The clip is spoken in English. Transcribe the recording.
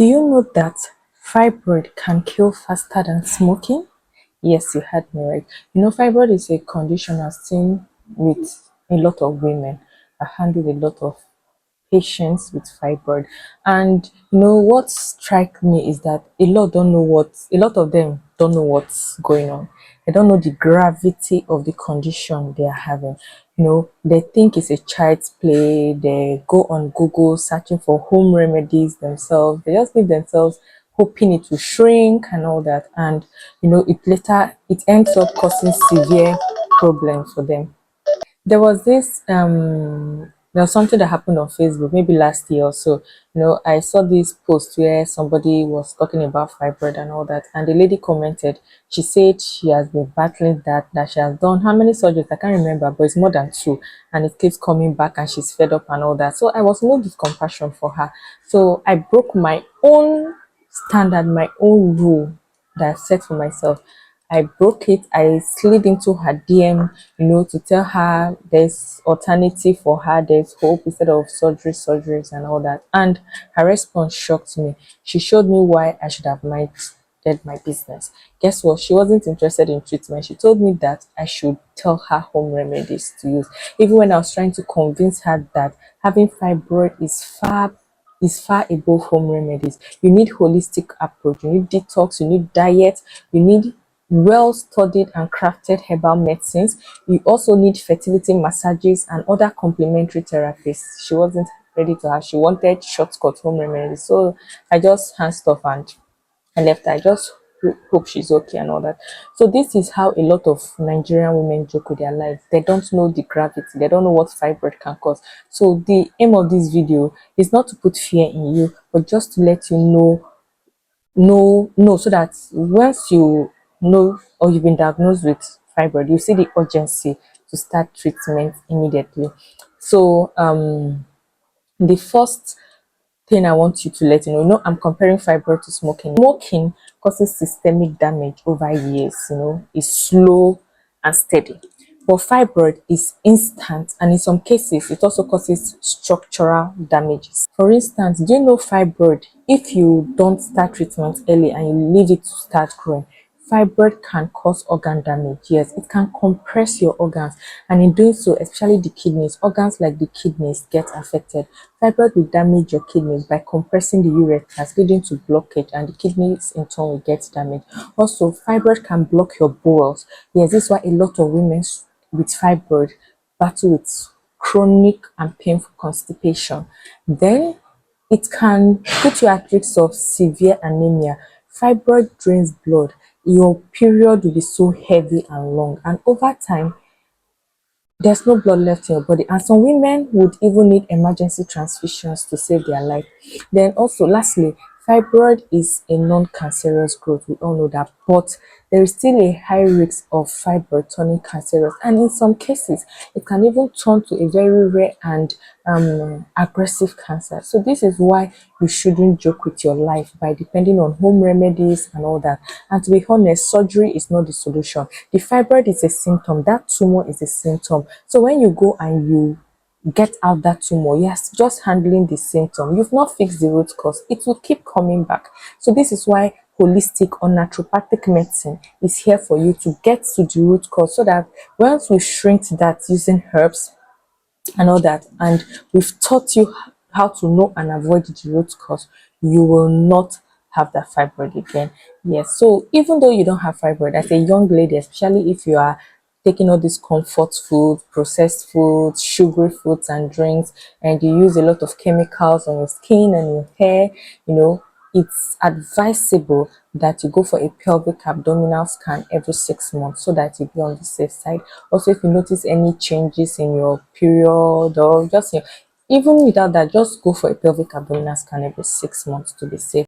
Do you know that fibroid can kill faster than smoking? Yes, you heard me right. Fibroid is a condition I've seen with a lot of women. I handled a lot of patients with fibroid. And what strike me is that a lot of them don't know what's going on. They don't know the gravity of the condition they are having. They think it's a child's play. They go on Google searching for home remedies themselves. They just leave themselves hoping it will shrink and all that. And it ends up causing severe problems for them. There was something that happened on Facebook maybe last year or so. I saw this post where somebody was talking about fibroid and all that, and the lady commented. She said she has been battling that she has done how many surgeries I can't remember, but it's more than two, and it keeps coming back and she's fed up and all that. So I was moved with compassion for her. So I broke my own standard, my own rule that I set for myself. I broke it. I slid into her DM, to tell her there's alternative for her, there's hope instead of surgeries and all that. And her response shocked me. She showed me why I should have minded my business. Guess what? She wasn't interested in treatment. She told me that I should tell her home remedies to use. Even when I was trying to convince her that having fibroid is far above home remedies. You need holistic approach, you need detox, you need diet, you need well studied and crafted herbal medicines. You also need fertility massages and other complementary therapies. She wasn't ready to have, she wanted shortcut home remedies. So I just hands off and I left her. I just hope she's okay and all that. So this is how a lot of Nigerian women joke with their lives. They don't know the gravity. They don't know what fibroid can cause. So the aim of this video is not to put fear in you, but just to let you know, so that once you know or you've been diagnosed with fibroid, you see the urgency to start treatment immediately. So the first thing I want you to let you know, I'm comparing fibroid to smoking. Smoking causes systemic damage over years, is slow and steady. But fibroid is instant, and in some cases, it also causes structural damages. For instance, do you know fibroid, if you don't start treatment early and you leave it to start growing, fibroid can cause organ damage. Yes, it can compress your organs, and in doing so, especially the kidneys, organs like the kidneys get affected. Fibroid will damage your kidneys by compressing the ureters, leading to blockage, and the kidneys in turn will get damaged. Also, fibroid can block your bowels. Yes, this is why a lot of women with fibroid battle with chronic and painful constipation. Then it can put you at risk of severe anemia. Fibroid drains blood. Your period will be so heavy and long, and over time there's no blood left in your body, and some women would even need emergency transfusions to save their life. Then also, lastly, fibroid is a non-cancerous growth, we all know that, but there is still a high risk of fibroid turning cancerous, and in some cases it can even turn to a very rare and aggressive cancer. So this is why you shouldn't joke with your life by depending on home remedies and all that. And to be honest, surgery is not the solution. The fibroid is a symptom, that tumor is a symptom. So when you go and you get out that tumor, yes, just handling the symptom, you've not fixed the root cause, it will keep coming back. So this is why holistic or naturopathic medicine is here for you to get to the root cause, so that once we shrink that using herbs and all that, and we've taught you how to know and avoid the root cause, you will not have that fibroid again. Yes, so even though you don't have fibroid as a young lady, especially if you are taking all these comfort food, processed foods, sugary foods and drinks, and you use a lot of chemicals on your skin and your hair, it's advisable that you go for a pelvic abdominal scan every 6 months, so that you be on the safe side. Also, if you notice any changes in your period, or just even without that, just go for a pelvic abdominal scan every 6 months to be safe.